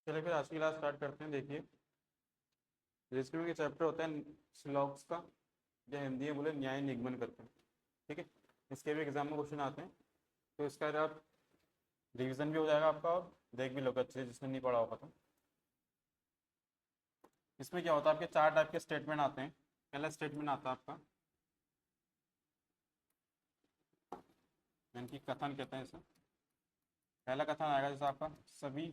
चलिए फिर आज की क्लास स्टार्ट करते हैं। देखिए, रीजनिंग के चैप्टर होता है स्लॉग्स का, या हिंदी में बोले न्याय निगमन करते हैं। ठीक है, इसके भी एग्जाम में क्वेश्चन आते हैं, तो इसका आप रिवीजन भी हो जाएगा आपका और देख भी लोगे अच्छे से, जिसने नहीं पढ़ा होगा तो। इसमें क्या होता है, आपके चार टाइप के स्टेटमेंट आते हैं। पहला स्टेटमेंट आता है आपका, यानी कि कथन कहते हैं इसे। पहला कथन आएगा जैसे आपका सभी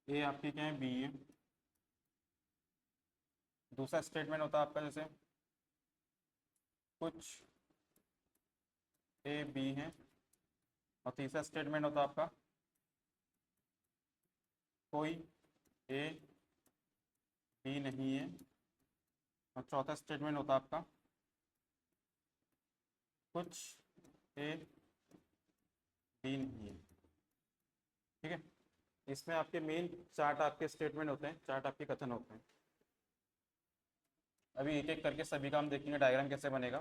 ए आपकी क्या है, बी है। दूसरा स्टेटमेंट होता है आपका जैसे कुछ ए बी है। और तीसरा स्टेटमेंट होता है आपका कोई ए बी नहीं है। और चौथा स्टेटमेंट होता है आपका कुछ ए बी नहीं है। ठीक है, इसमें आपके मेन चार आपके स्टेटमेंट होते हैं, चार आपके कथन होते हैं। अभी एक एक करके सभी का हम देखेंगे, डायग्राम कैसे बनेगा,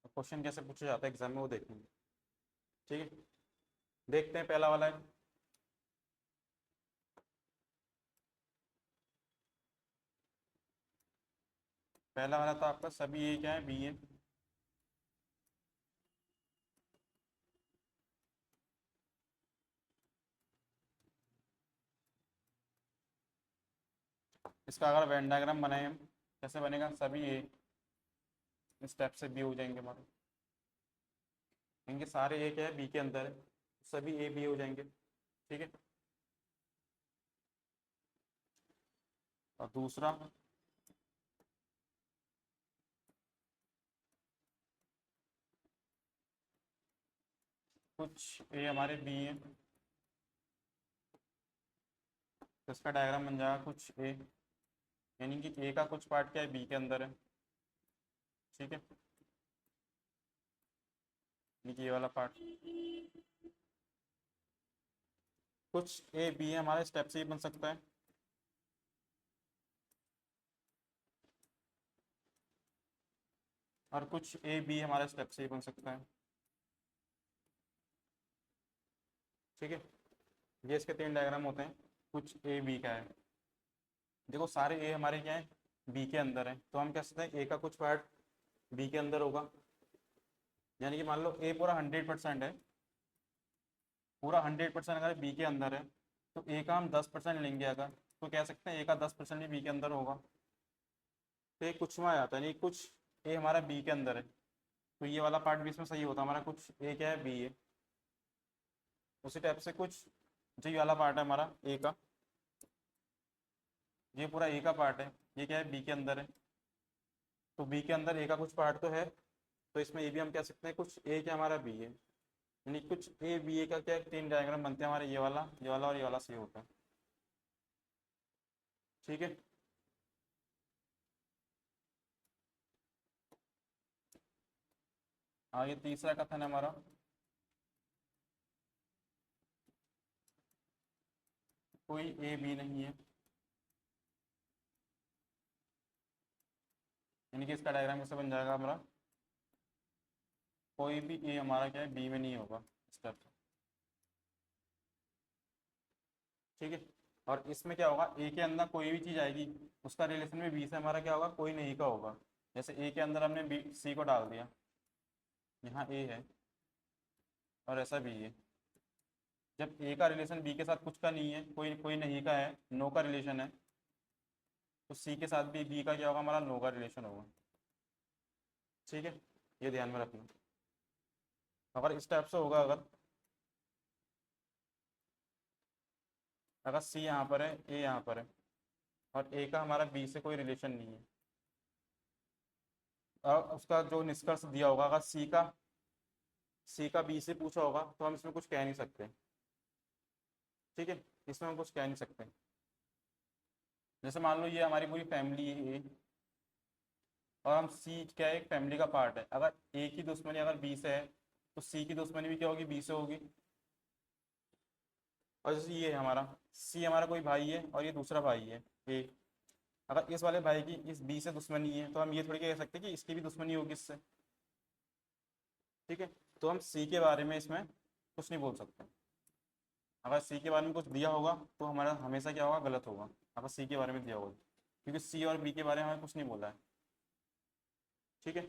क्वेश्चन कैसे पूछा जाता है एग्जाम में, वो देखेंगे। ठीक है, देखते हैं। पहला वाला है, पहला वाला था आपका सभी ए क्या है, बी है। इसका अगर वेन डायग्राम बनाए हम, कैसे बनेगा, सभी ए स्टेप से बी हो जाएंगे हमारे, इनके सारे ए क्या है, बी के अंदर है, सभी ए बी हो जाएंगे। ठीक है, और दूसरा कुछ ए हमारे बी है, तो इसका डायग्राम बन जाएगा कुछ ए, यानी कि ए का कुछ पार्ट क्या है, बी के अंदर है। ठीक है, यानी कि ये वाला पार्ट कुछ ए बी है हमारे स्टेप से ही बन सकता है। और कुछ ए बी हमारे स्टेप से ही बन सकता है। ठीक है, ये इसके तीन डायग्राम होते हैं। कुछ ए बी का है, देखो सारे ए हमारे क्या है, बी के अंदर है, तो हम कह सकते हैं ए का कुछ पार्ट बी के अंदर होगा। यानी कि मान लो ए पूरा 100% है, पूरा 100% अगर बी के अंदर है, तो ए का हम 10% लेंगे अगर, तो कह सकते हैं ए का 10% भी बी के अंदर होगा। तो ये कुछ में आ जाता है, यानी कुछ ए हमारा बी के अंदर है, तो ये वाला पार्ट भी इसमें सही होता है हमारा, कुछ ए क्या है, बी है। उसी टाइप से कुछ जो ये वाला पार्ट है हमारा ए का, ये पूरा ए का पार्ट है, ये क्या है, बी के अंदर है, तो बी के अंदर ए का कुछ पार्ट तो है, तो इसमें ए भी हम कह सकते हैं कुछ ए क्या हमारा बी है। यानी कुछ ए बी ए का क्या है, तीन डायग्राम बनते हैं हमारे, ये वाला और ये वाला सही होता है। ठीक है, आगे तीसरा कथन है हमारा कोई ए बी नहीं है। यानी कि इसका डायग्राम कैसे बन जाएगा हमारा, कोई भी ए हमारा क्या है, बी में नहीं होगा स्टेप। ठीक है, और इसमें क्या होगा, ए के अंदर कोई भी चीज आएगी, उसका रिलेशन में बी से हमारा क्या होगा, कोई नहीं का होगा। जैसे ए के अंदर हमने बी सी को डाल दिया, यहाँ ए है और ऐसा बी है। जब ए का रिलेशन बी के साथ कुछ का नहीं है, कोई कोई नहीं का है, नो का रिलेशन है, तो सी के साथ भी बी का क्या होगा, हमारा नो का रिलेशन होगा। ठीक है, ये ध्यान में रखना। अगर इस टाइप से होगा, अगर अगर सी यहाँ पर है, ए यहाँ पर है, और ए का हमारा बी से कोई रिलेशन नहीं है, और उसका जो निष्कर्ष दिया होगा, अगर सी का बी से पूछा होगा, तो हम इसमें कुछ कह नहीं सकते। ठीक है, इसमें हम कुछ कह नहीं सकते। जैसे मान लो ये हमारी पूरी फैमिली है, और हम सी क्या है, एक फैमिली का पार्ट है, अगर ए की दुश्मनी अगर बी से है, तो सी की दुश्मनी भी क्या होगी, बी से होगी। और जैसे ये है हमारा सी, हमारा कोई भाई है और ये दूसरा भाई है ए, अगर इस वाले भाई की इस बी से दुश्मनी है, तो हम ये थोड़ी कह सकते हैं कि इसकी भी दुश्मनी होगी इससे। ठीक है, तो हम सी के बारे में इसमें कुछ नहीं बोल सकते। अगर सी के बारे में कुछ दिया होगा तो हमारा हमेशा क्या होगा, गलत होगा, अगर सी के बारे में दिया होगा, क्योंकि सी और बी के बारे में हमें कुछ नहीं बोला है। ठीक है,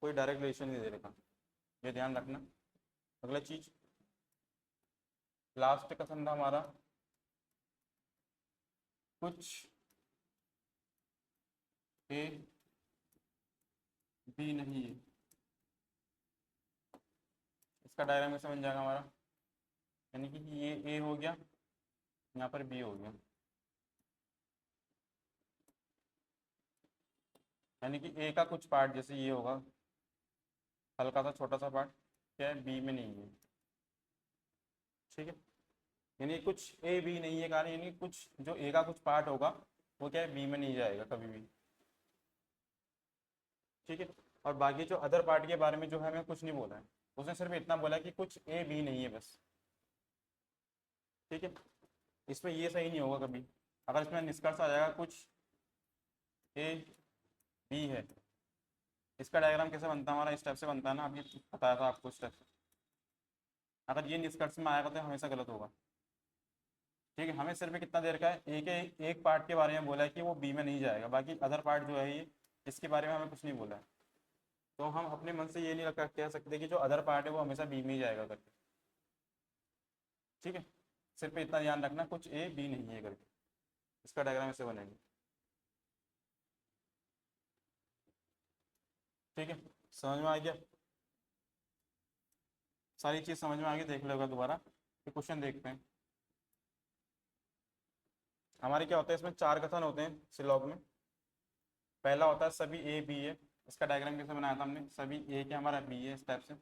कोई डायरेक्ट रिलेशन नहीं दे रखा, ये ध्यान रखना। अगला चीज, लास्ट कथन था हमारा, कुछ ए बी नहीं है। इसका डायग्राम कैसे बन जाएगा हमारा, यानी कि ये ए हो गया, यहाँ पर बी हो गया, यानी कि ए का कुछ पार्ट जैसे ये होगा, हल्का सा छोटा सा पार्ट क्या है, बी में नहीं है। ठीक है, यानी कुछ ए बी नहीं है कारण, यानी कुछ जो ए का कुछ पार्ट होगा वो क्या है, बी में नहीं जाएगा कभी भी। ठीक है, और बाकी जो अदर पार्ट के बारे में जो है हमें कुछ नहीं बोला है, उसने सिर्फ इतना बोला कि कुछ ए बी नहीं है बस। ठीक है, इसमें ये सही नहीं होगा कभी, अगर इसमें निष्कर्ष आ जाएगा कुछ ए बी है। इसका डायग्राम कैसे बनता है हमारा, इस टाइप से बनता है ना, अभी बताया था आपको इस टाइप से। अगर ये निष्कर्ष में आएगा तो हमेशा गलत होगा। ठीक है, हमें सिर्फ कितना देर का है, एक पार्ट के बारे में बोला है कि वो बी में नहीं जाएगा, बाकी अदर पार्ट जो है ये, इसके बारे में हमें कुछ नहीं बोला है। तो हम अपने मन से ये नहीं कह सकते कि जो अदर पार्ट है वो हमेशा बी में ही जाएगा करके। ठीक है, सिर्फ इतना ध्यान रखना, कुछ ए बी नहीं है करके। इसका डायग्राम ऐसे बनेगा। ठीक है, समझ में आ गया, सारी चीज़ समझ में आ गई, देख लेगा दोबारा। ये क्वेश्चन देखते हैं। हमारे क्या होता है, इसमें 4 कथन होते हैं सिलॉग में। पहला होता है सभी ए बी है। इसका डायग्राम कैसे बनाया था हमने, सभी ए के हमारा बी है इस टाइप से,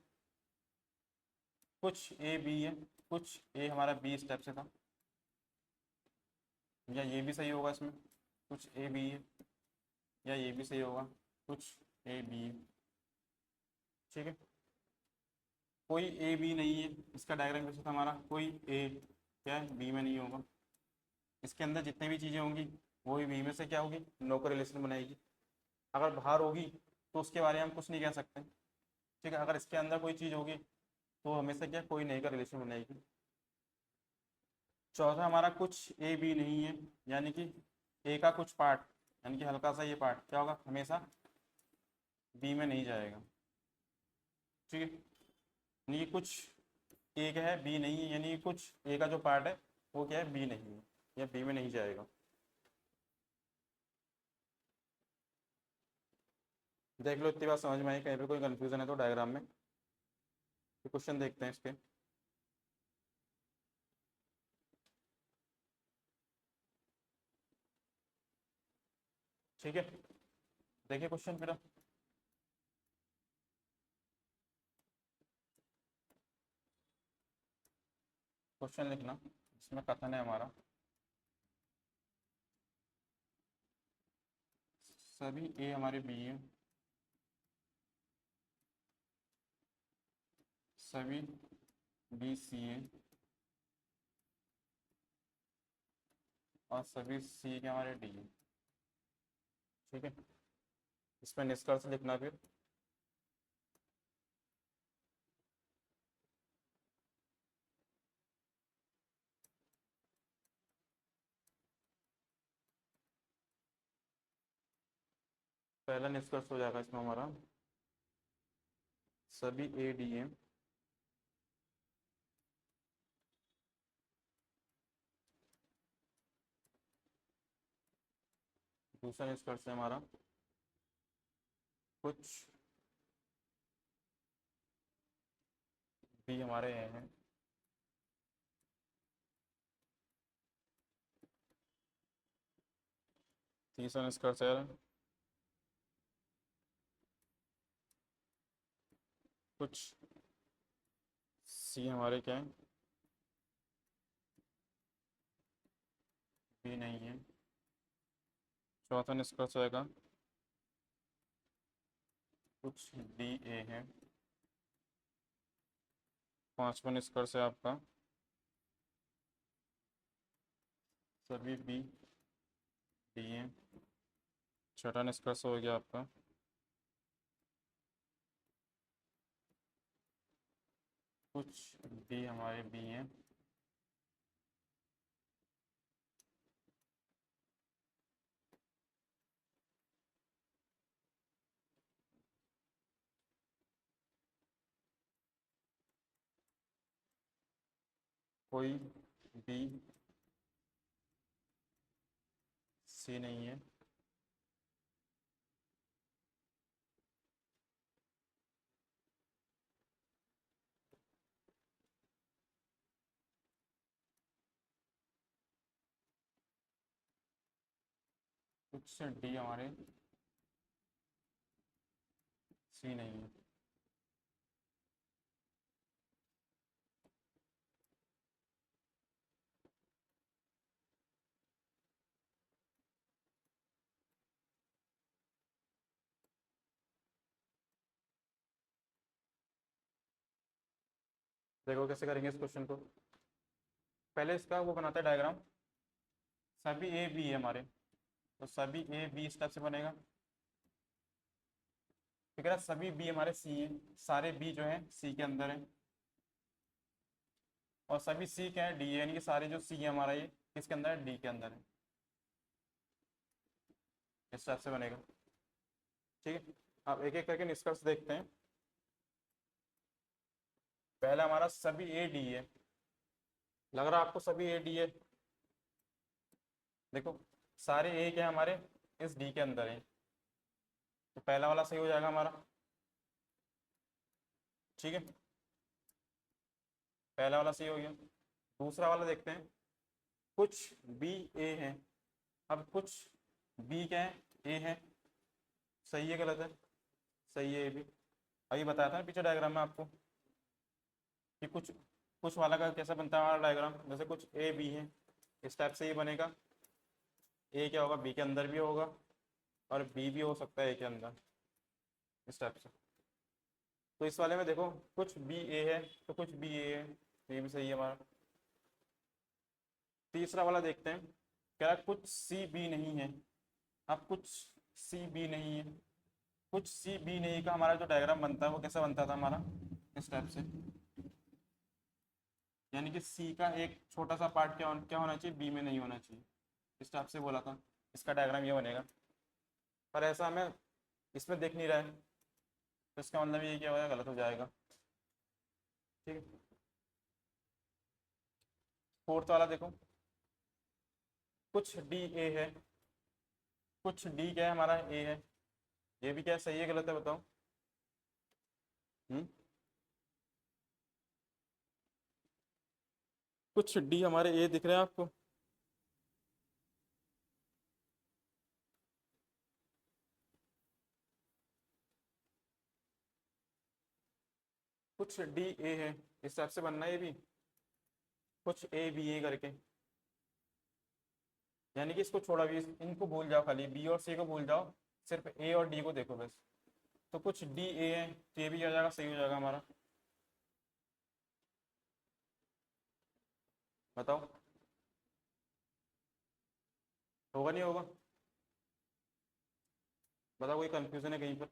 कुछ ए बी है, कुछ ए हमारा बी इस टाइप से था, या ये भी सही होगा इसमें, कुछ ए बी है, या ये भी सही होगा, कुछ ए बी है। ठीक है, कोई ए बी नहीं है। इसका डायग्राम कैसे था हमारा, कोई ए क्या है, बी में नहीं होगा। इसके अंदर जितनी भी चीज़ें होंगी वो भी बी में से क्या होगी, नो का रिलेशन बनाएगी। अगर बाहर होगी तो उसके बारे में हम कुछ नहीं कह सकते। ठीक है, अगर इसके अंदर कोई चीज़ होगी तो हमेशा क्या, कोई नहीं का रिलेशन बनाएगी। चौथा हमारा कुछ ए बी नहीं है, यानी कि ए का कुछ पार्ट, यानी कि हल्का सा ये पार्ट क्या होगा, हमेशा बी में नहीं जाएगा। ठीक है, यानी कि कुछ ए का है बी नहीं है, यानी कि कुछ ए का जो पार्ट है वो क्या है, बी नहीं है, या बी में नहीं जाएगा। देख लो, इतनी बात समझ में आई, कहीं पे कोई कंफ्यूजन है तो डायग्राम में। क्वेश्चन देखते हैं इसके। ठीक है, देखिए क्वेश्चन फिर। क्वेश्चन लिखना, इसमें कथन है हमारा, सभी ए हमारे बी है, सभी बी सी है, और सभी सी के हमारे डी है। ठीक है, इसमें निष्कर्ष लिखना फिर। पहला निष्कर्ष हो जाएगा इसमें हमारा, सभी ए डी है, दूसरा निष्कर्ष है हमारा, कुछ बी हमारे ए हैं, तीसरा निष्कर्ष है कुछ सी हमारे क्या है, बी नहीं है। चौथा निष्कर्ष आएगा कुछ डी ए है। पांचवा निष्कर्ष है आपका, सभी बी डी है। छठा निष्कर्ष हो गया आपका, कुछ डी हमारे बी हैं। कोई बी सी नहीं है। कुछ डी हमारे सी नहीं है। देखो कैसे करेंगे इस क्वेश्चन को। पहले इसका वो बनाते हैं डायग्राम। सभी ए बी है हमारे, तो सभी ए बी इस टाइप से बनेगा। ठीक है ना, सभी बी हमारे सी हैं, सारे बी जो है सी के अंदर है। और सभी सी क्या है, डी है, यानी कि सारे जो सी है हमारा ये किसके अंदर है, डी के अंदर है। इस टाइप से बनेगा। ठीक है, अब एक एक करके निष्कर्ष देखते हैं। पहला हमारा सभी ए डी है। लग रहा है आपको सभी ए डी है? देखो सारे ए क्या है हमारे, इस डी के अंदर है। तो पहला वाला सही हो जाएगा हमारा। ठीक है, पहला वाला सही हो गया। दूसरा वाला देखते हैं। कुछ बी ए है। अब कुछ बी क्या है, ए है। सही है गलत है? सही है ये भी। अभी बताया था ना पीछे डायग्राम में आपको कि कुछ वाला का कैसा बनता है हमारा डायग्राम। जैसे कुछ ए बी है, इस टाइप से ये बनेगा। ए क्या होगा, बी के अंदर भी होगा, और बी भी हो सकता है ए के अंदर, इस टाइप से। तो इस वाले में देखो कुछ बी ए है, तो कुछ बी ए है, तो ये भी सही है हमारा। तीसरा वाला देखते हैं। कह रहा है कुछ सी बी नहीं है। अब कुछ सी बी नहीं है, कुछ सी बी नहीं का हमारा जो डायग्राम बनता है वो कैसा बनता था हमारा, इस टाइप से। यानी कि सी का एक छोटा सा पार्ट क्या होना चाहिए, बी में नहीं होना चाहिए। इस टाइप से बोला था। इसका डायग्राम ये बनेगा। पर ऐसा हमें इसमें देख नहीं रहा है, तो इसका मतलब ये क्या होगा, गलत हो जाएगा। ठीक है, फोर्थ वाला देखो। कुछ डी ए है, कुछ डी क्या है हमारा, ए है। ये भी क्या है, सही है गलत है बताओ। हम्म, कुछ डी हमारे ए दिख रहे हैं आपको? कुछ डी ए है, इस टाइप से बनना है ये भी। कुछ ए बी ए करके, यानी कि इसको छोड़ा भी, इनको भूल जाओ, खाली बी और सी को भूल जाओ, सिर्फ ए और डी को देखो बस। तो कुछ डी ए है, तो ये भी आ जाएगा, सही हो जाएगा हमारा। बताओ, होगा नहीं होगा? बताओ, कोई कंफ्यूजन है कहीं पर?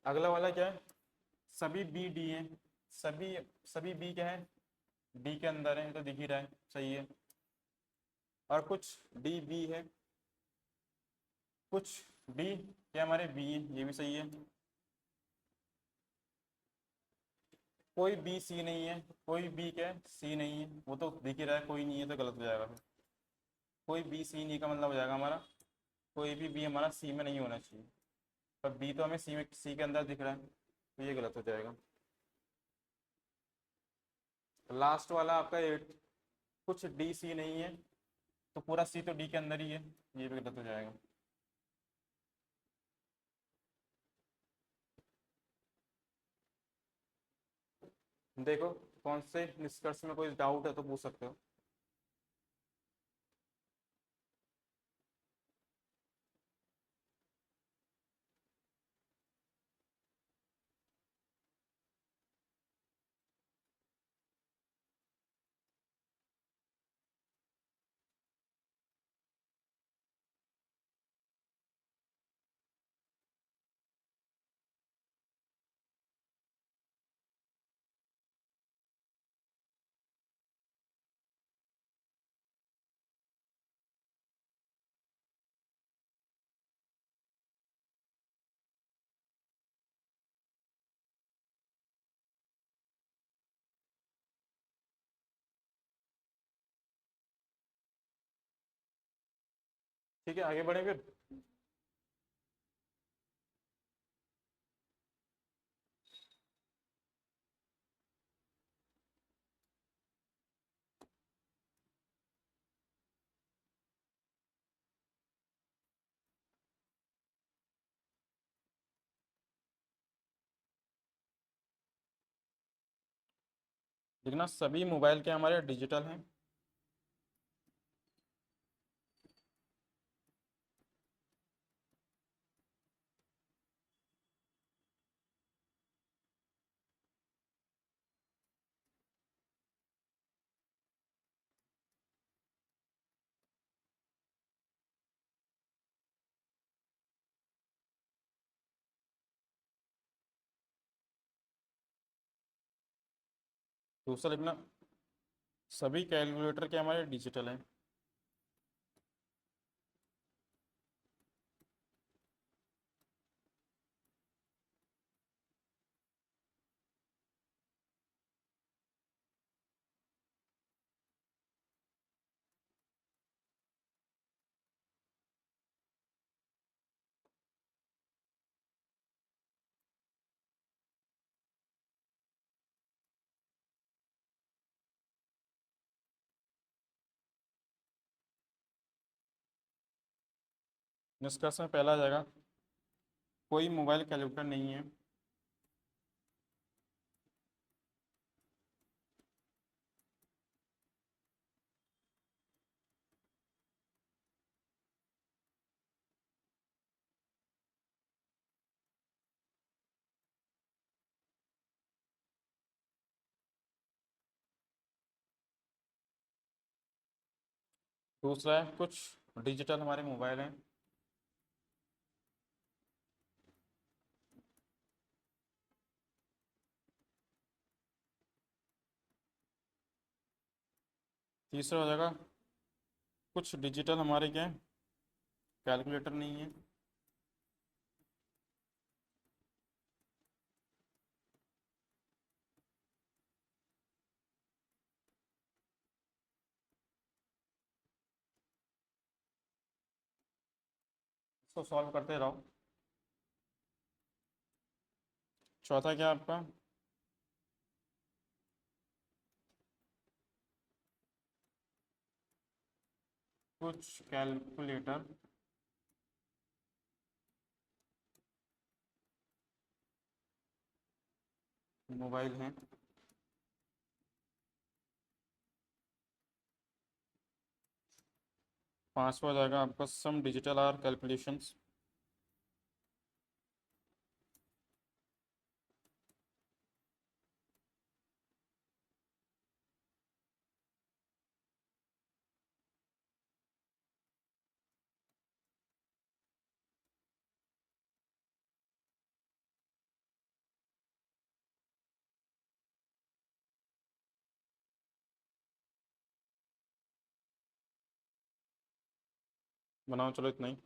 अगला वाला क्या है, सभी बी डी है। सभी सभी बी क्या है, डी के अंदर है, ये तो दिख ही रहा है, सही है। और कुछ डी बी है, कुछ डी क्या हमारे बी है, ये भी सही है। कोई बी सी नहीं है, कोई बी क्या है, सी नहीं है, वो तो दिख ही रहा है, कोई नहीं है तो गलत हो जाएगा फिर। कोई बी सी नहीं का मतलब हो जाएगा हमारा, कोई भी बी हमारा सी में नहीं होना चाहिए। पर बी तो हमें सी के अंदर दिख रहा है, तो ये गलत हो जाएगा। लास्ट वाला आपका एट। कुछ डी सी नहीं है, तो पूरा सी तो डी के अंदर ही है, ये भी गलत हो जाएगा। देखो कौन से निष्कर्ष में कोई डाउट है तो पूछ सकते हो। ठीक है, आगे बढ़े फिर। देखना सभी मोबाइल के हमारे डिजिटल हैं। दूसरा लिखना सभी कैलकुलेटर के हमारे डिजिटल हैं। निष्कर्ष में पहला आ जाएगा, कोई मोबाइल कैलकुलेटर नहीं है। दूसरा है, कुछ डिजिटल हमारे मोबाइल हैं। तीसरा हो जाएगा, कुछ डिजिटल हमारे क्या हैं, कैलकुलेटर नहीं है। इसको सॉल्व करते रहो। चौथा क्या है आपका, कुछ कैलकुलेटर मोबाइल हैं। पांचवा हो जाएगा आपका, सम डिजिटल आर कैलकुलेशंस। बनाओ चलो इतना ही।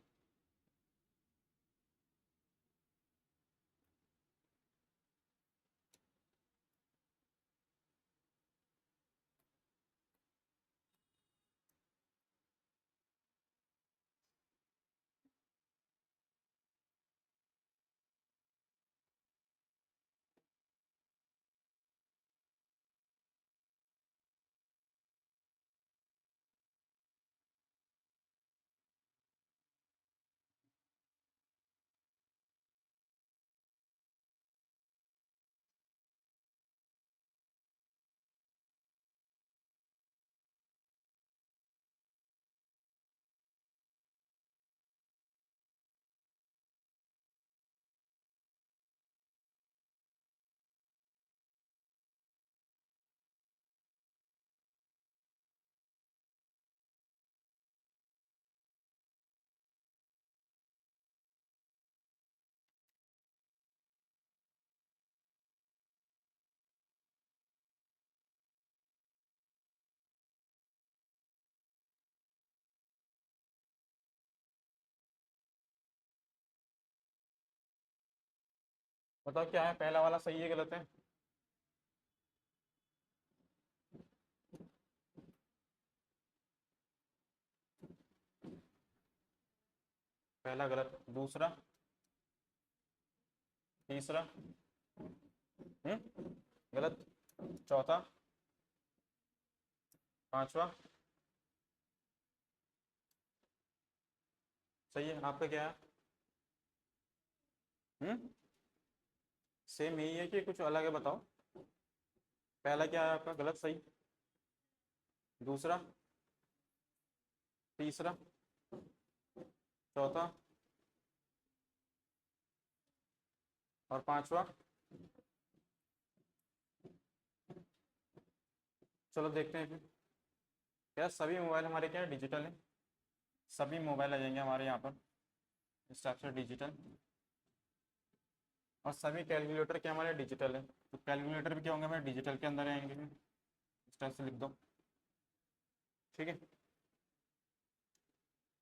बताओ क्या है, पहला वाला सही है गलत है। पहला गलत, दूसरा, तीसरा, गलत, चौथा, पांचवा, सही है। आपका क्या है? सेम यही है कि कुछ अलग है, बताओ। पहला क्या है आपका? गलत, सही, दूसरा, तीसरा, चौथा और पांचवा। चलो देखते हैं फिर। क्या सभी मोबाइल हमारे क्या डिजिटल है? सभी मोबाइल आ जाएंगे हमारे यहाँ पर इस टाइप से डिजिटल। और सभी कैलकुलेटर क्या हमारे डिजिटल है, तो कैलकुलेटर भी क्या होंगे हमारे डिजिटल के अंदर आएंगे फिर। इस टाइप से लिख दो, ठीक है।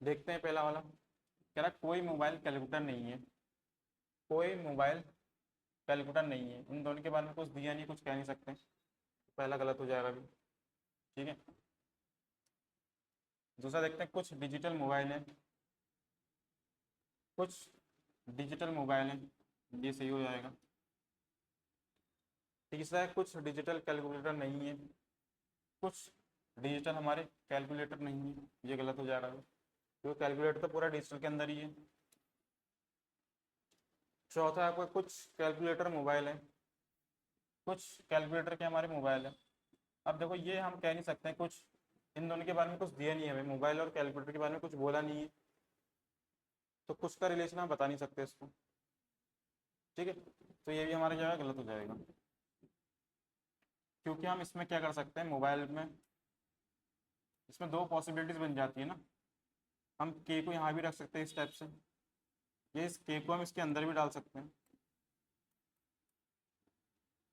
देखते हैं पहला वाला। कह रहा कोई मोबाइल कैलकुलेटर नहीं है, कोई मोबाइल कैलकुलेटर नहीं है, इन दोनों के बारे में कुछ दिया नहीं, कुछ कह नहीं सकते। पहला गलत हो जाएगा अभी, ठीक है। दूसरा देखते हैं, कुछ डिजिटल मोबाइल है, कुछ डिजिटल मोबाइल है, ये सही हो जाएगा। तीसरा है, कुछ डिजिटल कैलकुलेटर नहीं है, कुछ डिजिटल हमारे कैलकुलेटर नहीं है, ये गलत हो जाएगा क्योंकि कैलकुलेटर तो पूरा डिजिटल के अंदर ही है। चौथा आपका कुछ कैलकुलेटर मोबाइल है, कुछ कैलकुलेटर के हमारे मोबाइल है। अब देखो ये हम कह नहीं सकते हैं, कुछ इन दोनों के बारे में कुछ दिया नहीं है हमें, मोबाइल और कैलकुलेटर के बारे में कुछ बोला नहीं है, तो कुछ का रिलेशन हम बता नहीं सकते इसको, ठीक है। तो ये भी हमारा जो है गलत हो जाएगा, क्योंकि हम इसमें क्या कर सकते हैं, मोबाइल में इसमें दो पॉसिबिलिटीज बन जाती है ना। हम के को यहाँ भी रख सकते हैं इस टाइप से, ये इस के को हम इसके अंदर भी डाल सकते हैं,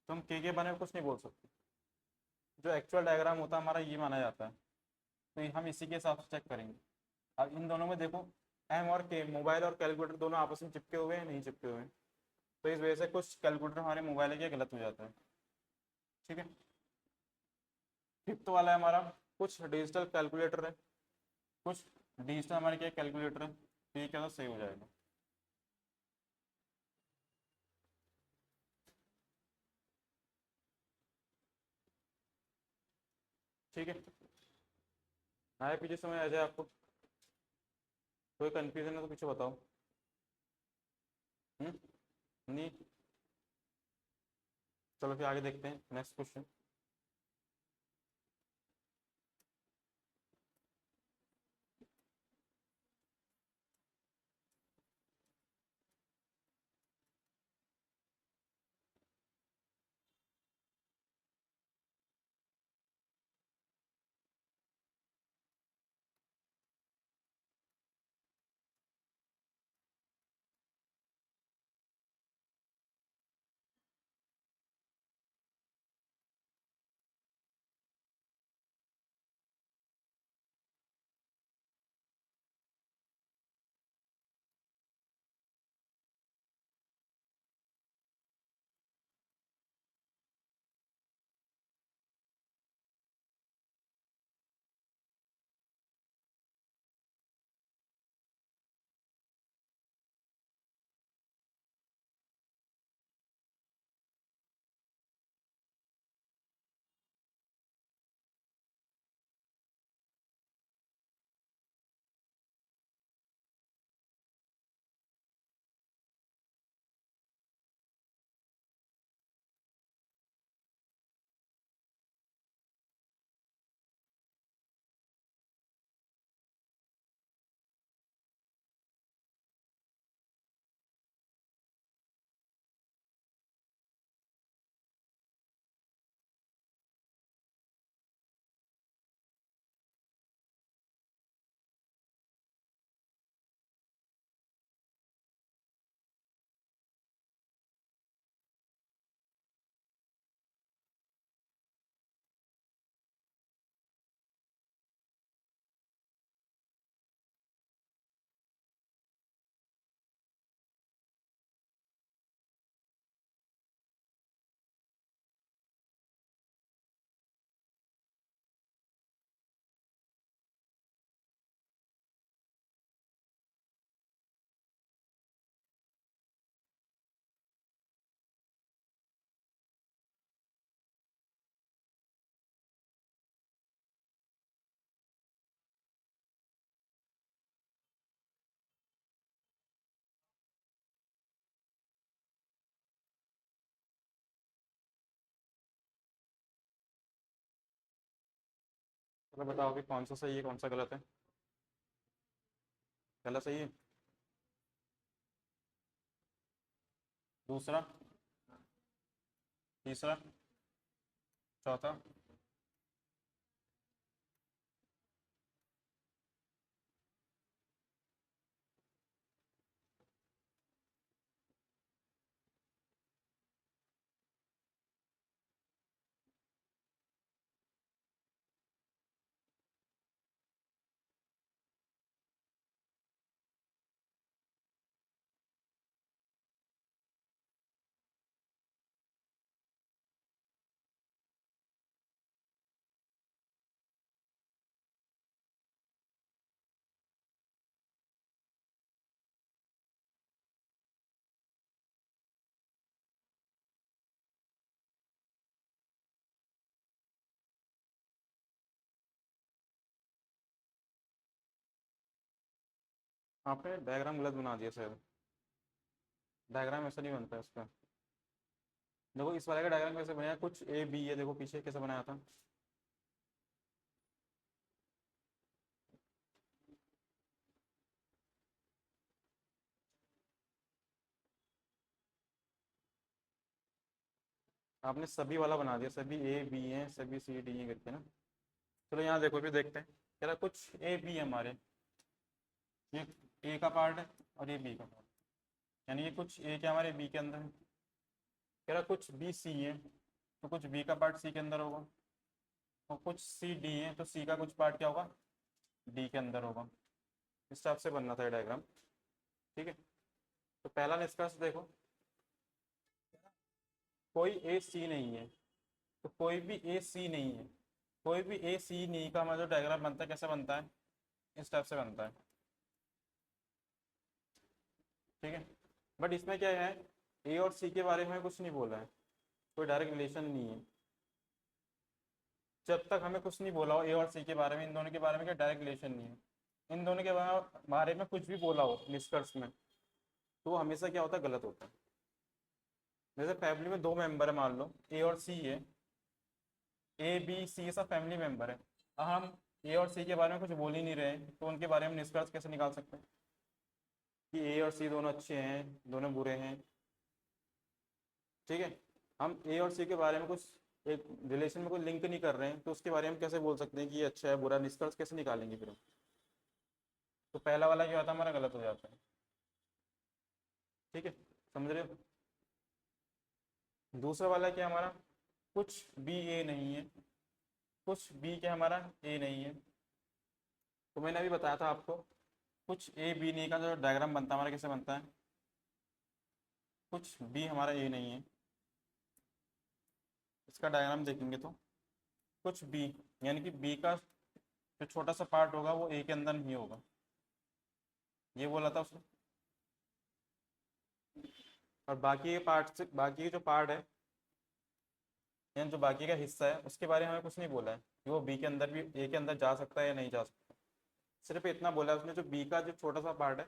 तो हम के बारे में कुछ नहीं बोल सकते। जो एक्चुअल डायग्राम होता है हमारा ये माना जाता है, तो हम इसी के हिसाब से चेक करेंगे। अब इन दोनों में देखो, एम और के, मोबाइल और कैलकुलेटर दोनों आपस में चिपके हुए हैं, नहीं चिपके हुए हैं, तो इस वजह से कुछ कैलकुलेटर हमारे मोबाइल के गलत हो जाता है, ठीक है। फिफ्थ वाला है हमारा, कुछ डिजिटल कैलकुलेटर है, कुछ डिजिटल हमारे क्या कैलकुलेटर है, तो ये क्या सही हो जाएगा। ठीक है, आया पीछे समय आ जाए आपको, कोई कंफ्यूजन है तो पीछे बताओ। हम्म, नहीं, चलो फिर आगे देखते हैं नेक्स्ट क्वेश्चन। चलो बताओ कि कौन सा सही है कौन सा गलत है। पहला सही है। दूसरा। तीसरा। चौथा। आपने डायग्राम गलत बना दिया शायद। डायग्राम ऐसा नहीं बनता है इसका। देखो इस वाले का डायग्राम कैसे बनाया, कुछ ए बी है, देखो पीछे कैसे बनाया था। आपने सभी वाला बना दिया, सभी ए बी हैं, सभी सी डी हैं करके ना। चलो यहाँ देखो भी देखते हैं। कह रहा कुछ ए बी हमारे, ये ए का पार्ट है और ये बी का पार्ट, यानी ये कुछ ए के हमारे बी के अंदर है। कह रहा कुछ बी सी है, तो कुछ बी का पार्ट सी के अंदर होगा। और कुछ सी डी है, तो सी का कुछ पार्ट क्या होगा, डी के अंदर होगा। इस हिसाब से बनना था ये डायग्राम। ठीक है। तो पहला निष्कर्ष देखो, कोई ए सी नहीं है, तो कोई भी ए सी नहीं है, कोई भी ए सी नहीं का हमारा जो डायग्राम बनता है कैसे बनता है, इस टाइप से बनता है। ठीक है। बट इसमें क्या है, ए और सी के बारे में कुछ नहीं बोला है, कोई डायरेक्ट रिलेशन नहीं है। जब तक हमें कुछ नहीं बोला हो ए और सी के बारे में, इन दोनों के बारे में क्या डायरेक्ट रिलेशन नहीं है, इन दोनों के बारे में कुछ भी बोला हो निष्कर्ष में, तो वो हमेशा क्या होता है, गलत होता है। जैसे फैमिली में दो मेंबर है, मान लो ए और सी है, ए बी सी ये सब फैमिली मेंबर है। अब हम ए और सी के बारे में कुछ बोल ही नहीं रहे हैं, तो उनके बारे में निष्कर्ष कैसे निकाल सकते हैं कि ए और सी दोनों अच्छे हैं, दोनों बुरे हैं। ठीक है। हम ए और सी के बारे में कुछ एक रिलेशन में कोई लिंक नहीं कर रहे हैं, तो उसके बारे में कैसे बोल सकते हैं कि ये अच्छा है बुरा, निष्कर्ष कैसे निकालेंगे फिर हम। तो पहला वाला क्या होता है, हमारा गलत हो जाता है। ठीक है, समझ रहे हो। दूसरा वाला क्या हमारा, कुछ बी ए नहीं है, कुछ बी क्या हमारा ए नहीं है। तो मैंने अभी बताया था आपको, कुछ ए बी नहीं का जो डायग्राम बनता है हमारा कैसे बनता है, कुछ बी हमारा ए नहीं है, इसका डायग्राम देखेंगे तो कुछ बी, यानी कि बी का जो छोटा सा पार्ट होगा वो ए के अंदर नहीं होगा, ये बोला था उसने। और बाकी के पार्ट से, बाकी के जो पार्ट है, यानी जो बाकी का हिस्सा है, उसके बारे में हमें कुछ नहीं बोला है कि वो बी के अंदर भी ए के अंदर जा सकता है या नहीं जा सकता। सिर्फ इतना बोला है उसने, जो बी का जो छोटा सा पार्ट है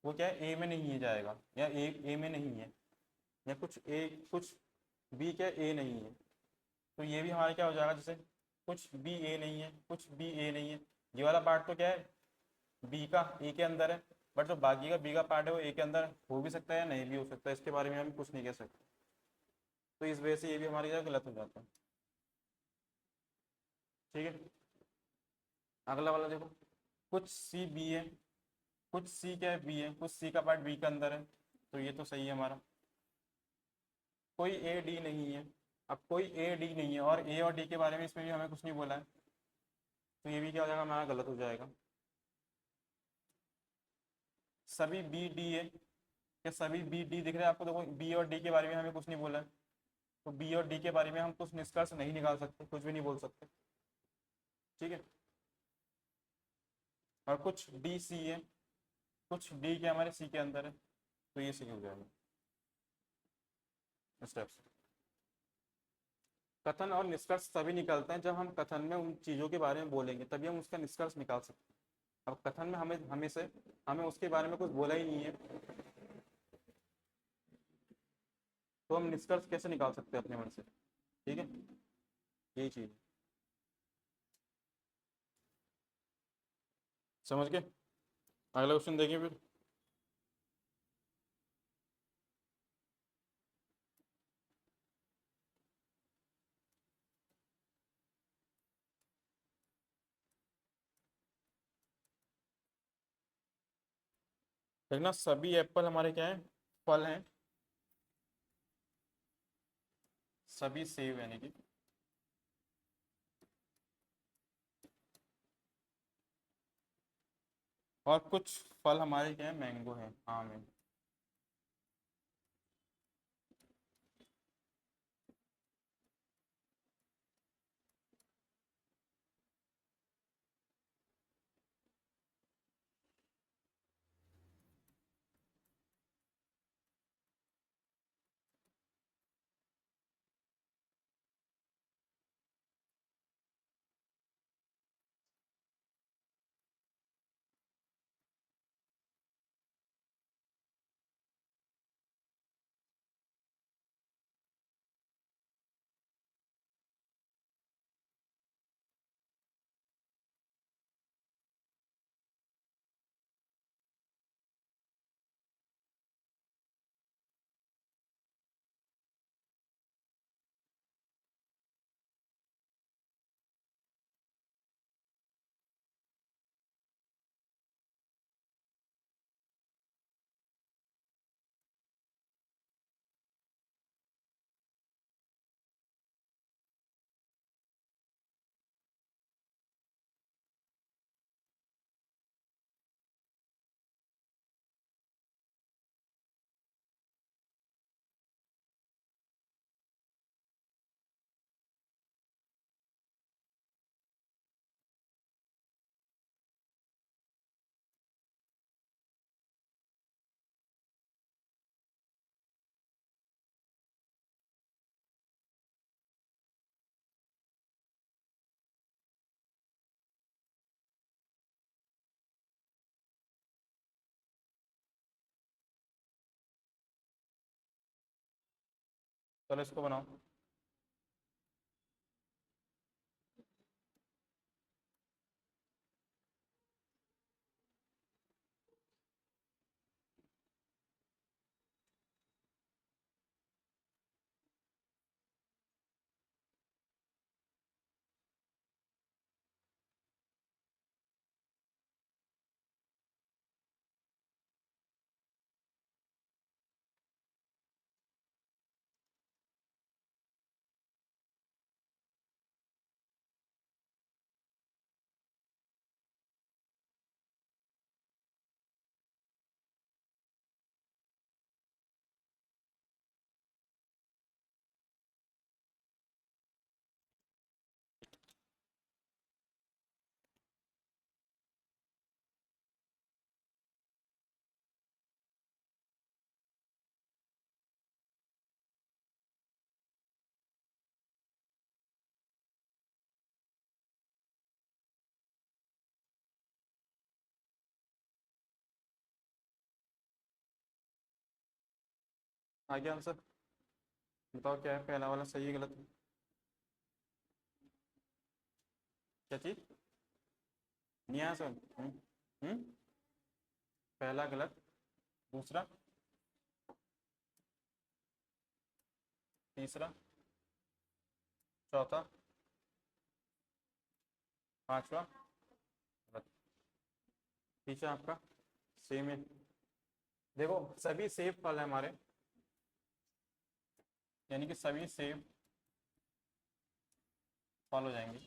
वो क्या है, ए में नहीं है जाएगा, या ए में नहीं है, या कुछ ए कुछ बी क्या ए नहीं है। तो ये भी हमारा क्या हो जाएगा, जैसे कुछ बी ए नहीं है, कुछ बी ए नहीं है, ये वाला पार्ट तो क्या है, बी का ए के अंदर है। बट जो बाकी का बी का पार्ट है वो ए के अंदर हो भी सकता है या नहीं भी हो सकता है, इसके बारे में हम कुछ नहीं कह सकते। तो इस वजह से ये भी हमारी जगह गलत हो जाता है। ठीक है। अगला वाला देखो, कुछ सी बी है, कुछ सी क्या है बी है, कुछ सी का पार्ट बी के अंदर है, तो ये तो सही है हमारा। कोई ए डी नहीं है, अब कोई ए डी नहीं है और ए और डी के बारे में इसमें भी हमें कुछ नहीं बोला है, तो ये भी क्या हो जाएगा, हमारा गलत हो जाएगा। सभी बी डी है, क्या सभी बी डी दिख रहे हैं आपको, देखो बी और डी के बारे में हमें कुछ नहीं बोला है, तो बी और डी के बारे में हम कुछ निष्कर्ष नहीं निकाल सकते, कुछ भी नहीं बोल सकते। ठीक है। और कुछ डी सी है, कुछ डी के हमारे सी के अंदर है, तो ये सही हो जाएगा स्टेप्स। कथन और निष्कर्ष तभी निकलते हैं जब हम कथन में उन चीज़ों के बारे में बोलेंगे, तभी हम उसका निष्कर्ष निकाल सकते हैं। अब कथन में हमें हमें से हमें उसके बारे में कुछ बोला ही नहीं है, तो हम निष्कर्ष कैसे निकाल सकते हैं अपने मन से। ठीक है, यही चीज़। समझ के अगला क्वेश्चन देखिए फिर। देखना सभी एप्पल हमारे क्या है, फल हैं, सभी सेब यानी कि, और कुछ फल हमारे क्या है, मैंगो है, आम है। चलो इसको बनाओ। आ गया आंसर, बताओ क्या है, पहला वाला सही है गलत है? क्या चीज नहीं आया सर? हम्म, पहला गलत, दूसरा, तीसरा, चौथा, पांचवा गलत। तीसरा आपका सेम है। देखो सभी सेब फल है हमारे, यानी कि सभी सेब फल हो जाएंगे,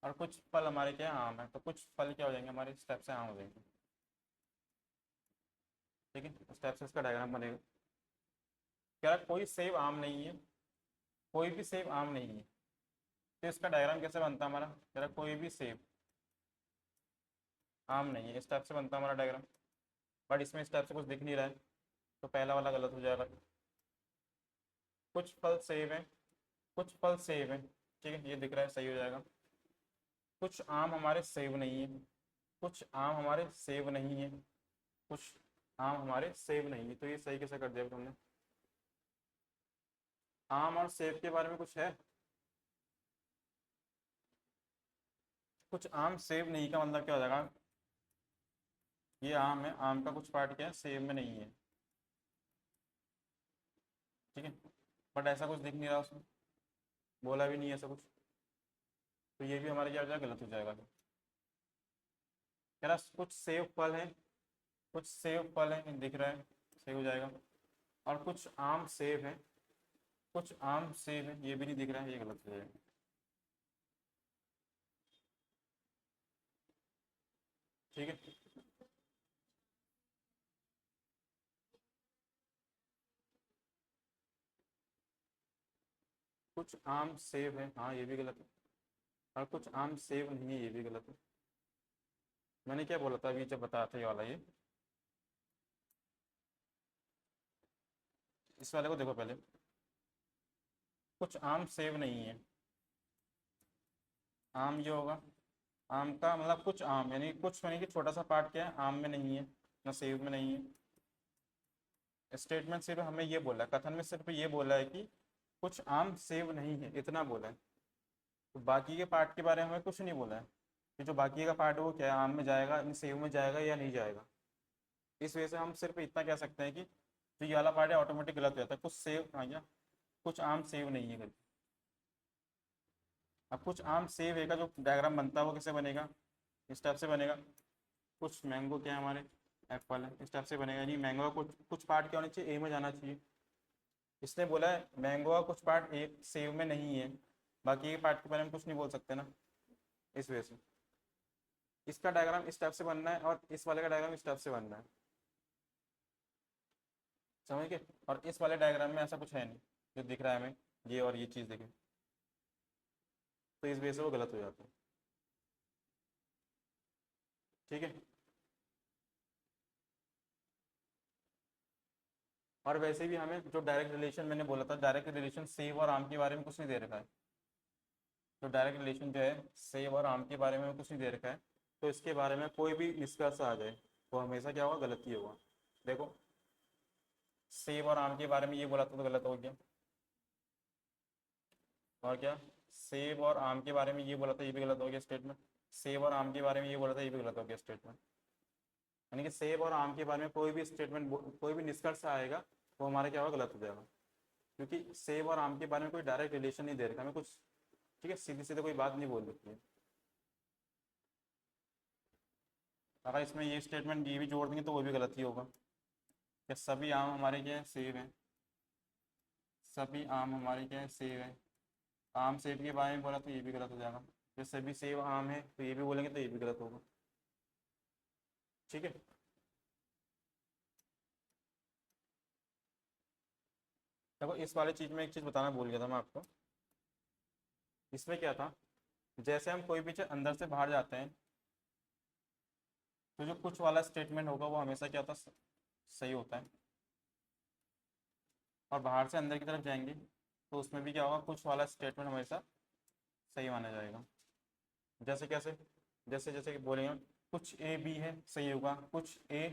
और कुछ फल हमारे क्या है, आम है, तो कुछ फल क्या हो जाएंगे हमारे, स्टेप से आम हो जाएंगे। ठीक है, स्टेप से इसका डायग्राम बनेगा। कह रहा कोई सेब आम नहीं है, कोई भी सेब आम नहीं है, तो इसका डायग्राम कैसे बनता है हमारा? कह रहा कोई भी सेब आम नहीं है, इस टाइप से बनता है हमारा डायग्राम। बट इसमें इस टाइप से कुछ दिख नहीं रहा है, तो पहला वाला गलत हो जाएगा। कुछ फल सेब हैं, कुछ फल सेब हैं, ठीक है, ये दिख रहा है, सही हो जाएगा। कुछ आम हमारे सेब नहीं है, कुछ आम हमारे सेब नहीं है, कुछ आम हमारे सेब नहीं है, तो ये सही कैसे कर दिया तुमने? आम और सेब के बारे में कुछ है? कुछ आम सेव नहीं का मतलब क्या हो जाएगा, ये आम है, आम का कुछ पार्ट क्या है, सेव में नहीं है। ठीक है, बट ऐसा कुछ दिख नहीं रहा उसमें, बोला भी नहीं है ऐसा कुछ, तो ये भी हमारे क्या हो जाएगा, गलत हो जाएगा। कह रहा कुछ सेव फल है, कुछ सेव फल है दिख रहा है, सही हो जाएगा। और कुछ आम सेव है, कुछ आम सेव है, ये भी नहीं दिख रहा है, ये गलत हो जाएगा। ठीक है, कुछ आम सेव है, हाँ ये भी गलत है। और कुछ आम सेव नहीं है, ये भी गलत है। मैंने क्या बोला था अभी जब बताया था ये वाला, ये इस वाले को देखो पहले, कुछ आम सेव नहीं है, आम ये होगा, आम का मतलब कुछ आम, यानी कुछ यानी कि छोटा सा पार्ट क्या है, आम में नहीं है ना सेव में नहीं है। स्टेटमेंट सिर्फ हमें ये बोला है, कथन में सिर्फ ये बोला है कि कुछ आम सेव नहीं है, इतना बोला है। तो बाकी के पार्ट के बारे में हमें कुछ नहीं बोला है कि जो बाकी का पार्ट है वो क्या है, आम में जाएगा, सेव में जाएगा या नहीं जाएगा। इस वजह से हम सिर्फ इतना कह सकते हैं कि जो ये वाला पार्ट है ऑटोमेटिक गलत हो जाता है, कुछ सेव, हाँ या कुछ आम सेव नहीं है करके। अब कुछ आम सेव है का जो डायग्राम बनता है वो कैसे बनेगा, इस टाइप से बनेगा। कुछ मैंगो क्या है हमारे, एप्पल है, इस टाइप से बनेगा। नहीं, मैंगो का कुछ कुछ पार्ट क्या होना चाहिए, ए में जाना चाहिए। इसने बोला है मैंगो का कुछ पार्ट ए सेव में नहीं है, बाकी के पार्ट के बारे में कुछ नहीं बोल सकते ना, इस वजह से इसका डायग्राम इस टाइप से बनना है और इस वाले का डायग्राम इस टाइप से बनना है, समझ गए। और इस वाले डायग्राम में ऐसा कुछ है नहीं जो दिख रहा है हमें, ये और ये चीज़ दिखे, तो इस वजह से वो गलत हो जाता है। ठीक है, और वैसे भी हमें जो डायरेक्ट रिलेशन मैंने बोला था, डायरेक्ट रिलेशन सेव और आम के बारे में कुछ नहीं दे रखा है। तो डायरेक्ट रिलेशन जो है सेव और आम के बारे में कुछ नहीं दे रखा है, तो इसके बारे में कोई भी निष्कर्ष आ जाए वो हमेशा क्या होगा, गलत ही होगा। देखो, सेब और आम के बारे में ये बोला था तो गलत हो गया, और क्या, सेब और आम के बारे में ये बोला था ये भी गलत हो गया स्टेटमेंट, सेब और आम के बारे में ये बोला था ये भी गलत हो गया स्टेटमेंट। यानी कि सेब और आम के बारे में कोई भी स्टेटमेंट, कोई भी निष्कर्ष आएगा वो हमारा क्या होगा, गलत हो जाएगा। क्योंकि सेब और आम के बारे में कोई डायरेक्ट रिलेशन नहीं दे रखा हमें कुछ। ठीक है, सीधी सीधे कोई बात नहीं बोल रखी है। अगर इसमें ये स्टेटमेंट ये भी जोड़ देंगे तो वो भी गलत ही होगा, कि सभी आम हमारे क्या है, सेब हैं, सभी आम हमारे क्या है, सेब है। आम सेब के बारे में बोला तो ये भी गलत हो जाएगा, जब सभी सेब आम है तो ये भी बोलेंगे तो ये भी गलत होगा। ठीक है, देखो इस वाले चीज में एक चीज बताना भूल गया था मैं आपको। इसमें क्या था, जैसे हम कोई भी चीज अंदर से बाहर जाते हैं तो जो कुछ वाला स्टेटमेंट होगा वो हमेशा क्या होता है, सही होता है। और बाहर से अंदर की तरफ जाएंगे तो उसमें भी क्या होगा, कुछ वाला स्टेटमेंट हमेशा सही माना जाएगा। जैसे कैसे, जैसे जैसे कि बोलेंगे कुछ ए बी है सही होगा, कुछ ए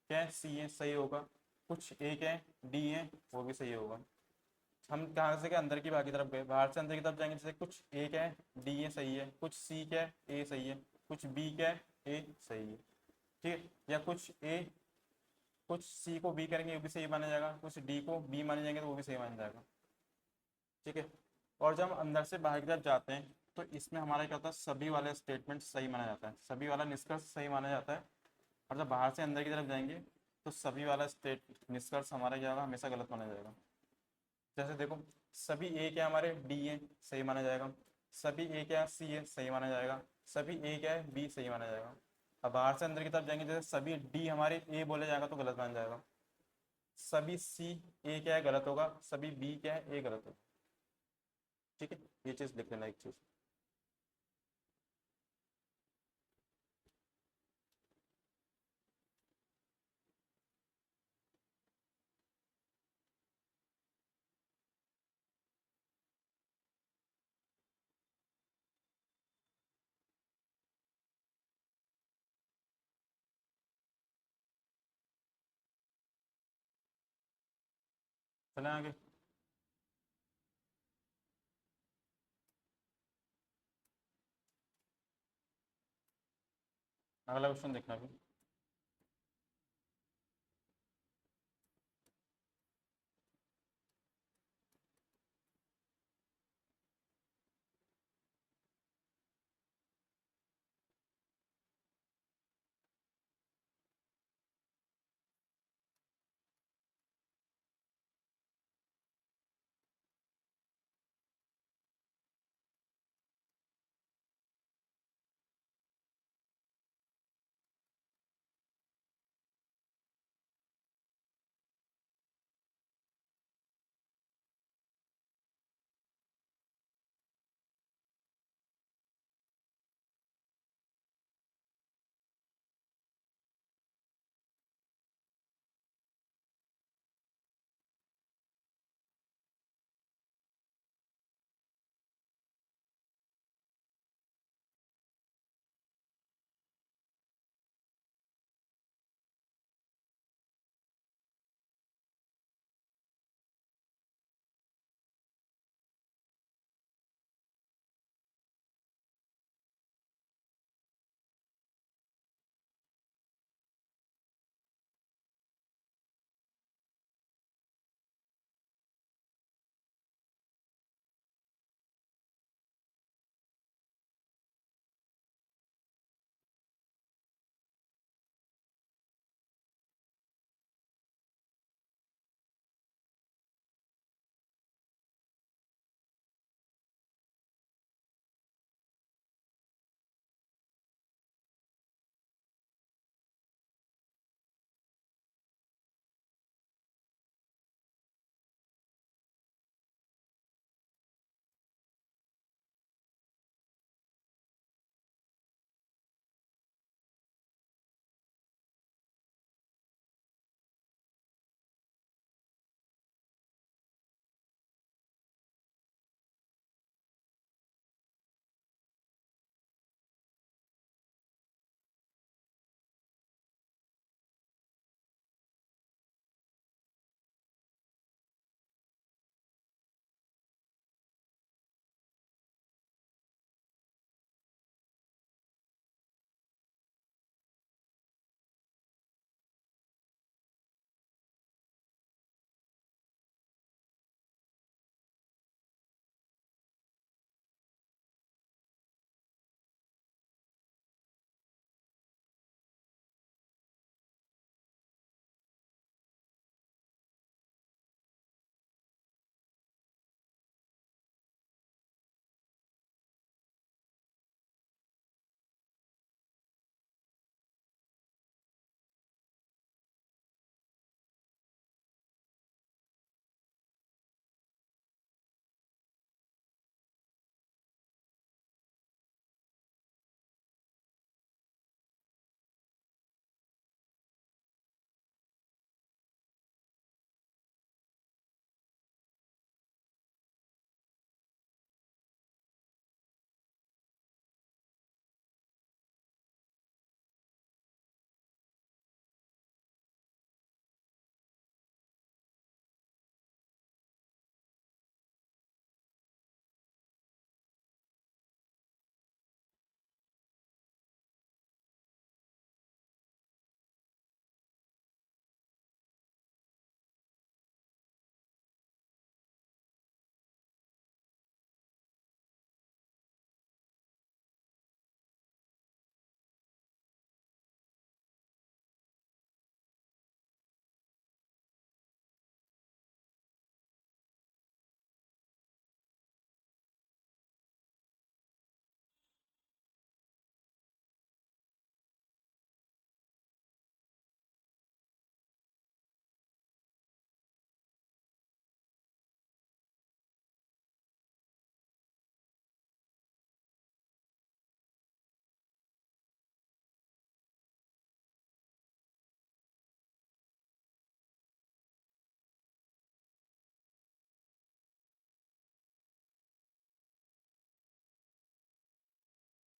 क्या है, सी है सही होगा, कुछ ए क्या है, डी है वो भी सही होगा। हम कहाँ से क्या, अंदर की बाकी तरफ गए, बाहर से अंदर की तरफ जाएंगे, जैसे कुछ ए क्या है, डी है सही है, कुछ सी क्या है, ए सही है, कुछ बी क्या है, ए सही है। ठीक है, या कुछ ए, कुछ सी को बी करेंगे वो भी सही माना जाएगा, कुछ डी को बी माने जाएंगे तो वो भी सही माना जाएगा। ठीक है, और जब हम अंदर से बाहर की तरफ जाते हैं तो इसमें हमारा क्या होता है, सभी वाले स्टेटमेंट सही माना जाता है, सभी वाला निष्कर्ष सही माना जाता है। और जब बाहर से अंदर की तरफ जाएंगे तो सभी वाला स्टेट निष्कर्ष हमारा क्या होगा, हमेशा गलत माना जाएगा। जैसे देखो, सभी ए क्या हमारे, डी है सही माना जाएगा, सभी ए क्या सी है सही माना जाएगा, सभी ए क्या है, बी सही माना जाएगा। अब बाहर से अंदर की तरफ जाएंगे, जैसे सभी डी हमारे ए बोले जाएगा तो गलत माना जाएगा, सभी सी ए क्या है गलत होगा, सभी बी क्या है, ए गलत होगा। ठीक है, ये चीज लिख लेना एक चीज। चले आगे। अगला क्वेश्चन देखना अभी।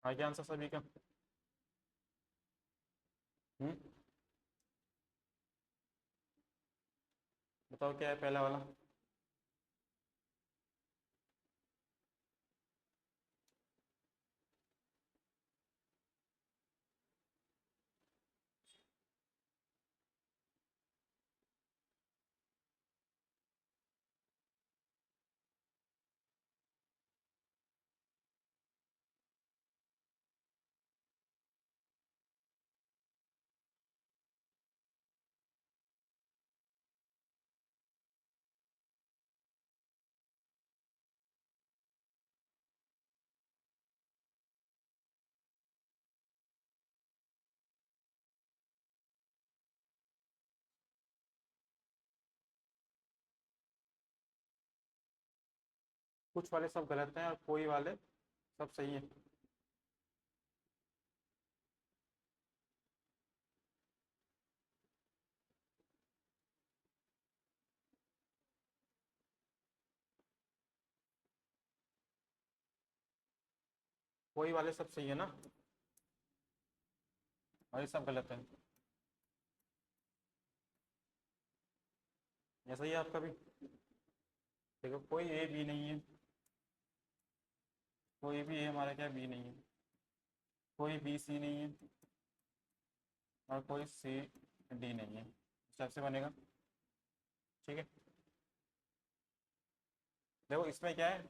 आगे आंसर सभी का। हम्म, बताओ क्या है पहला वाला। कुछ वाले सब गलत हैं और कोई वाले सब सही है। कोई वाले सब सही है ना, और ये सब गलत है। ऐसा ही है आपका भी। देखो कोई ए बी नहीं है, कोई भी ए हमारा क्या बी नहीं है, कोई बी सी नहीं है, और कोई सी डी नहीं है। इस टाइप से बनेगा। ठीक है। देखो इसमें क्या है,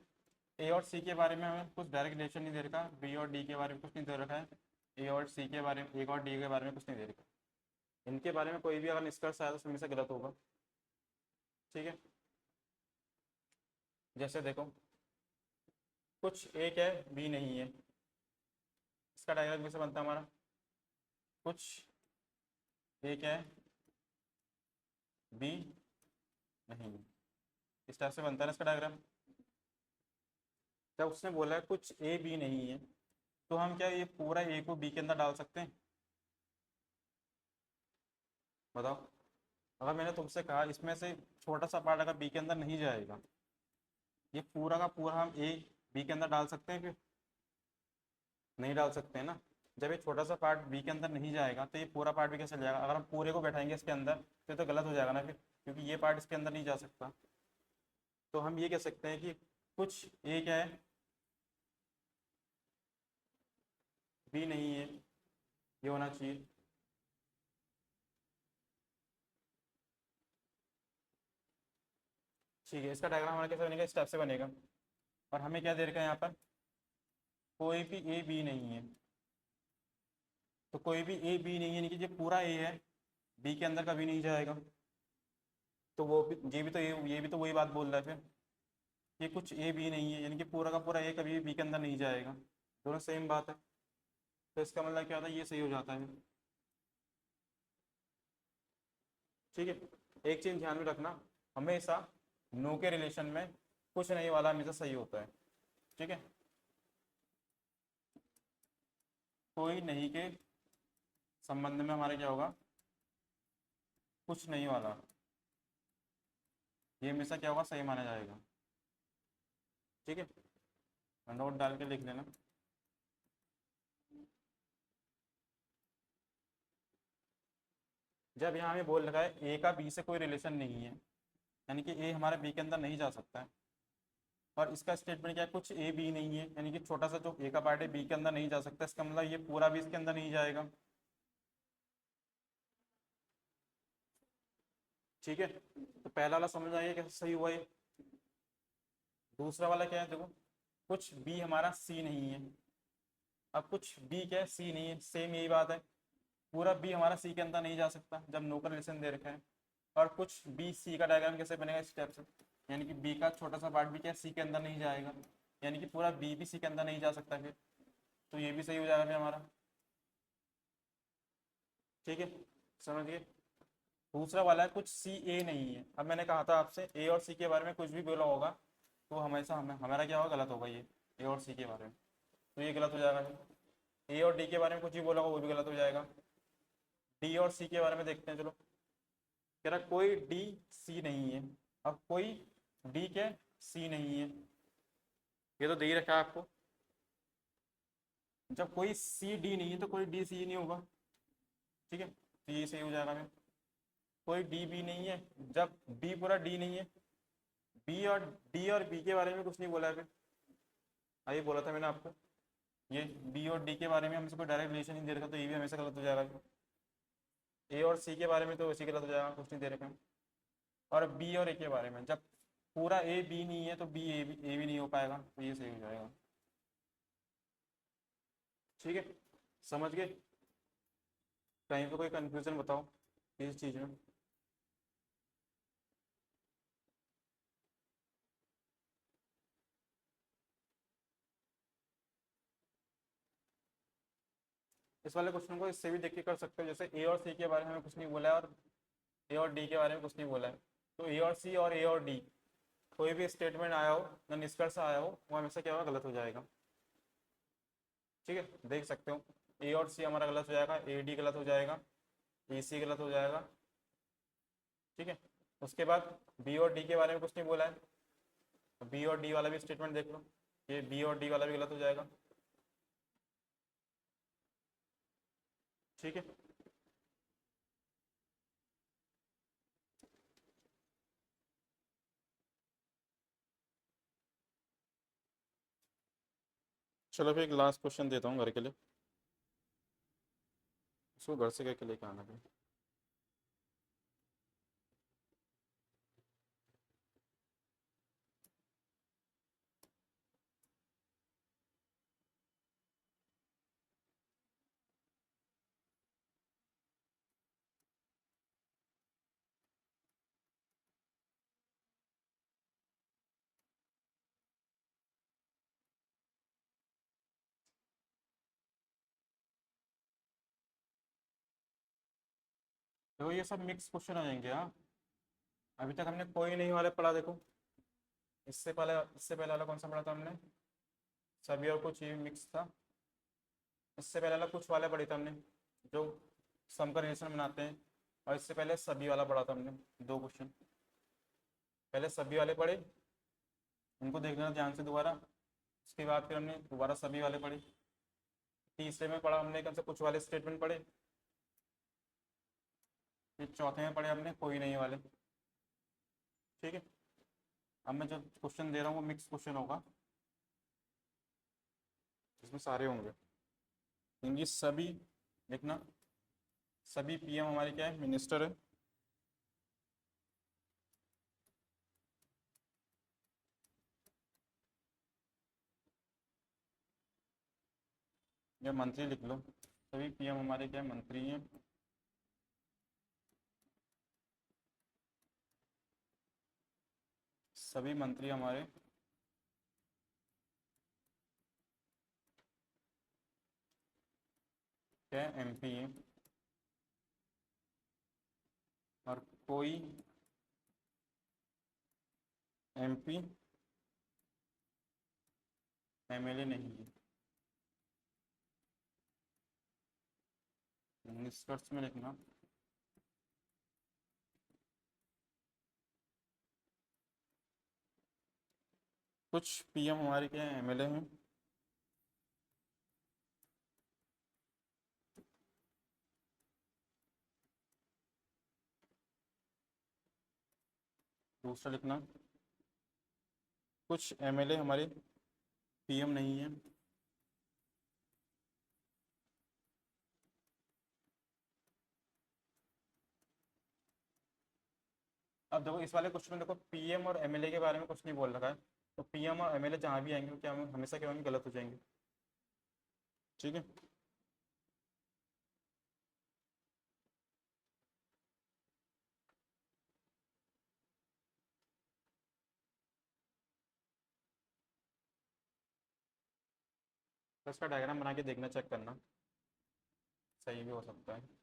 ए और सी के बारे में हमें कुछ डायरेक्ट रिलेशन नहीं दे रखा, बी और डी के बारे में कुछ नहीं दे रखा है, ए और सी के बारे में, ए और डी के बारे में कुछ नहीं दे रखा। इनके बारे में कोई भी अगर निष्कर्ष आया तो हमेशा गलत होगा। ठीक है। जैसे देखो कुछ एक है बी नहीं है, इसका डायग्राम कैसे बनता है हमारा, कुछ एक है बी नहीं है, इस टाइप से बनता है ना इसका डायग्राम। जब उसने बोला है कुछ ए बी नहीं है, तो हम क्या ये पूरा ए को बी के अंदर डाल सकते हैं? बताओ। अगर मैंने तुमसे कहा इसमें से छोटा सा पार्ट अगर बी के अंदर नहीं जाएगा, ये पूरा का पूरा हम ए बी के अंदर डाल सकते हैं? फिर नहीं डाल सकते हैं ना। जब ये छोटा सा पार्ट बी के अंदर नहीं जाएगा तो ये पूरा पार्ट भी कैसे जाएगा? अगर हम पूरे को बैठाएंगे इसके अंदर तो गलत हो जाएगा ना फिर, क्योंकि ये पार्ट इसके अंदर नहीं जा सकता। तो हम ये कह सकते हैं कि कुछ ए क्या है, बी नहीं है, ये होना चाहिए। ठीक है, इसका डायग्राम हमारा कैसे बनेगा, इस टाइप से बनेगा। और हमें क्या दे रखा है यहाँ पर, कोई भी ए बी नहीं है। तो कोई भी ए बी नहीं है यानी कि जो पूरा ए है बी के अंदर कभी नहीं जाएगा। तो वो भी ये भी तो वही बात बोल रहा है फिर, ये कुछ ए बी नहीं है यानी कि पूरा का पूरा ए कभी भी बी के अंदर नहीं जाएगा। दोनों सेम बात है। तो इसका मतलब क्या होता है, ये सही हो जाता है। ठीक है। एक चीज ध्यान में रखना, हमेशा नो के रिलेशन में कुछ नहीं वाला हमेशा सही होता है। ठीक है। कोई नहीं के संबंध में हमारा क्या होगा, कुछ नहीं वाला, ये हमेशा क्या होगा, सही माना जाएगा। ठीक है। नोट डाल के लिख लेना। जब यहाँ हमें बोल रखा है ए का बी से कोई रिलेशन नहीं है, यानी कि ए हमारे बी के अंदर नहीं जा सकता है, और इसका स्टेटमेंट क्या है, कुछ ए बी नहीं है यानी कि छोटा सा जो ए का पार्ट है बी के अंदर नहीं जा सकता, इसका मतलब ये पूरा भी इसके अंदर नहीं जाएगा। ठीक है। तो पहला वाला समझ आइए कैसे सही हुआ ये। दूसरा वाला क्या है, देखो कुछ बी हमारा सी नहीं है। अब कुछ बी क्या है, सी नहीं है, सेम यही बात है। पूरा बी हमारा सी के अंदर नहीं जा सकता जब नो का रिलेशन दे रखा है। और कुछ बी सी का डायग्राम कैसे बनेगा, इस स्टेप से, यानी कि बी का छोटा सा पार्ट भी क्या सी के अंदर नहीं जाएगा, यानी कि पूरा बी भी सी के अंदर नहीं जा सकता फिर। तो ये भी सही हो जाएगा फिर हमारा। ठीक है, समझिए। दूसरा वाला है कुछ सी ए नहीं है। अब मैंने कहा था आपसे ए और सी के बारे में कुछ भी बोला होगा तो हमेशा हमारा क्या होगा, गलत होगा ये ए और सी के बारे में। तो ये गलत हो जाएगा फिर। ए और डी के बारे में कुछ भी बोला होगा वो भी गलत हो जाएगा। डी और सी के बारे में देखते हैं, चलो। कह रहा कोई डी सी नहीं है। अब कोई डी के सी नहीं है, ये तो दे ही रखा है आपको। जब कोई सी डी नहीं है तो कोई डी सी नहीं होगा। ठीक है, तो ये सही हो जाएगा फिर। कोई डी बी नहीं है, जब बी पूरा डी नहीं है, बी और डी और बी के बारे में कुछ नहीं बोला है फिर। ये बोला था मैंने आपको, ये बी और डी के बारे में हमसे कोई डायरेक्ट रिलेशन नहीं दे रखा, तो ये भी हमेशा गलत हो जाएगा। ए और सी के बारे में तो वैसे गलत हो जाएगा, कुछ नहीं दे रखा। और बी और ए के बारे में, जब पूरा ए बी नहीं है तो बी ए भी नहीं हो पाएगा, तो ये सही हो जाएगा। ठीक है, समझ गए? कहीं पे कोई कंफ्यूजन बताओ इस चीज़ में। इस वाले क्वेश्चन को इससे भी देख के कर सकते हो, जैसे ए और सी के बारे में हमें कुछ नहीं बोला है और ए और डी के बारे में कुछ नहीं बोला है, तो ए और सी और ए और डी कोई भी स्टेटमेंट आया हो या निष्कर्ष आया हो वो हमेशा क्या होगा, गलत हो जाएगा। ठीक है, देख सकते हो ए और सी हमारा गलत हो जाएगा, ए डी गलत हो जाएगा, ए सी गलत हो जाएगा। ठीक है, उसके बाद बी और डी के बारे में कुछ नहीं बोला है, बी और डी वाला भी स्टेटमेंट देख लो, ये बी और डी वाला भी गलत हो जाएगा। ठीक है, चलो फिर एक लास्ट क्वेश्चन देता हूँ घर के लिए, उसको घर से करके लेके आना फिर। देखो ये सब मिक्स क्वेश्चन हो जाएंगे। हाँ, अभी तक हमने कोई नहीं वाले पढ़ा, देखो इससे पहले वाला कौन सा पढ़ा था हमने, सभी और कुछ, ये मिक्स था। इससे पहले वाला कुछ वाले पढ़े थे हमने, जो सम का रिलेशन बनाते हैं। और इससे पहले सभी वाला पढ़ा था हमने, दो क्वेश्चन पहले सभी वाले पढ़े, उनको देख लेना ध्यान से दोबारा। उसके बाद फिर हमने दोबारा सभी वाले पढ़े। तीसरे में पढ़ा हमने कौन से, कुछ वाले स्टेटमेंट पढ़े। फिर चौथे में पढ़े हमने कोई नहीं वाले। ठीक है, अब मैं जो क्वेश्चन दे रहा हूँ वो मिक्स क्वेश्चन होगा, इसमें सारे होंगे। इनकी सभी, देखना, सभी पीएम हमारे क्या है, मिनिस्टर है। या मंत्री लिख लो, सभी पीएम हमारे क्या है, मंत्री हैं। सभी मंत्री हमारे क्या है, एमपी हैं। और कोई एमपी एमएलए नहीं है। निष्कर्ष में लिखना, कुछ पीएम हमारे क्या है, एमएलए हैं। दूसरा लिखना, कुछ एमएलए हमारे पीएम नहीं है। अब देखो इस वाले क्वेश्चन में देखो पीएम और एमएलए के बारे में कुछ नहीं बोल रखा है, तो पीएम और एमएलए जहाँ भी आएंगे वो क्या होंगे, हमेशा क्या होंगे, गलत हो जाएंगे। ठीक है, तो इसका डायग्राम बना के देखना, चेक करना, सही भी हो सकता है।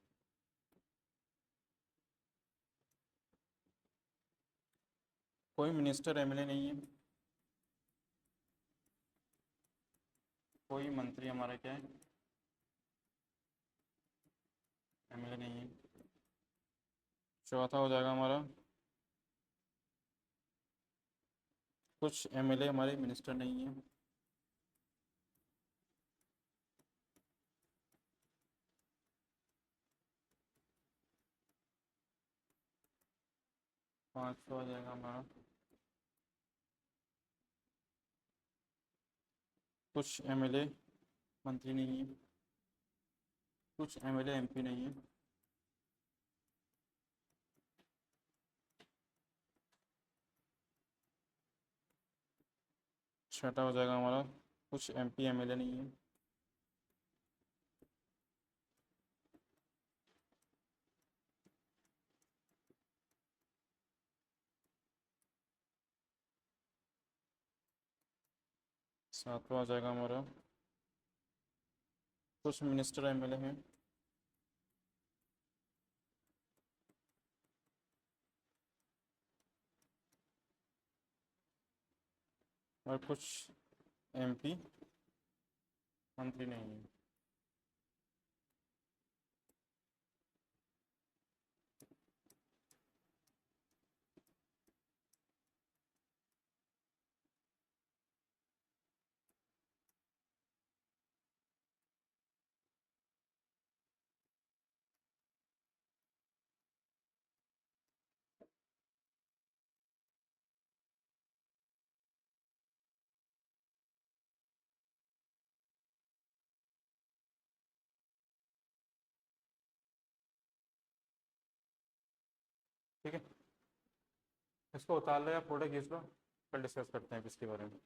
कोई मिनिस्टर एमएलए नहीं है, कोई मंत्री हमारा क्या है, एमएलए नहीं है। चौथा हो जाएगा हमारा, कुछ एमएलए हमारे मिनिस्टर नहीं है। पांचवा हो जाएगा हमारा, कुछ एमएलए मंत्री नहीं है, कुछ एमएलए एमपी नहीं है। छठा हो जाएगा हमारा, कुछ एमपी एमएलए नहीं है। सातवां हो जाएगा हमारा, कुछ मिनिस्टर एमएलए हैं। और कुछ एमपी मंत्री नहीं है। ठीक है, इसको उतार लो या फोटो खींच लो, कल डिस्कस करते हैं इसके बारे में।